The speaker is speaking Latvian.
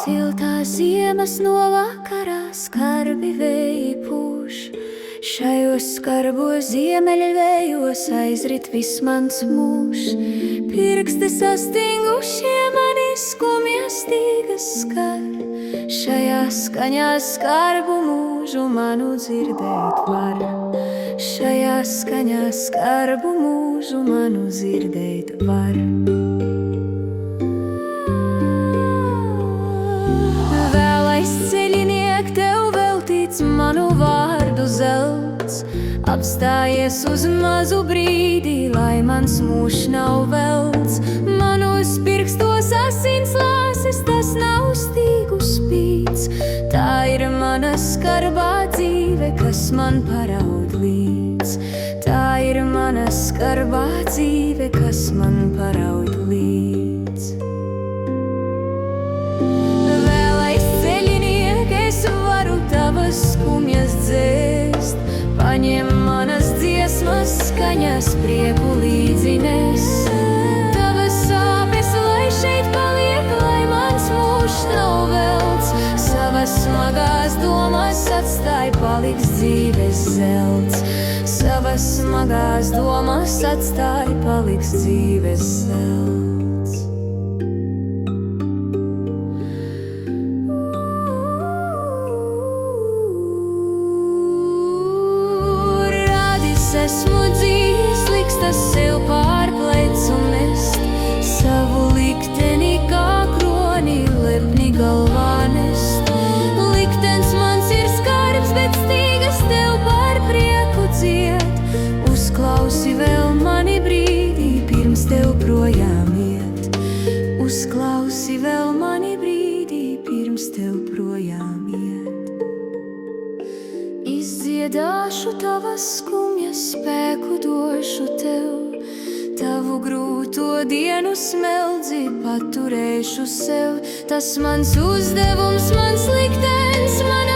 Siltā ziemas no vakarā skarbi vēji pūš, šajos skarbos ziemeļvējos aizrit viss mans mūžs. Pirksti sastingušie mani skumjas stīgas skar, šajā skaņā skarbu mūžu manu dzirdēt var. Šajā skaņā skarbu mūžu manu dzirdēt var. Manu vārdu zelts, apstājies uz mazu brīdi, lai mans mūžs nav velts. Manos pirkstos asins lāses, tas nav stīgu spīds. Tā ir mana skarbā dzīve, kas man paraud līdz. Tā ir mana skarbā dzīve, kas man paraud līdz. Tavas skumjas dzēst, paņem manas dziesmas skaņas, prieku līdzi nes. Tavas sāpes, lai šeit paliek, lai mans mūžs nav velts. Savas smagās domas atstāj, paliks dzīves zelts. Savas smagās domas atstāj, paliks dzīves zelts. Esmu dzīvs, likstas sev pārplēc un nest savu likteni kā kroni, lepni galvā nest. Liktens mans ir skarbs, bet stīgas tev par prieku dzied. Uzklausi vēl mani brīdī, pirms tev projām iet. Uzklausi vēl mani brīdī, pirms tev projām iet. Izdziedāšu tavas skumjas, spēku došu tev. Tavu grūto dienu smeldzi paturēšu sev. Tas mans uzdevums, mans liktenis, mana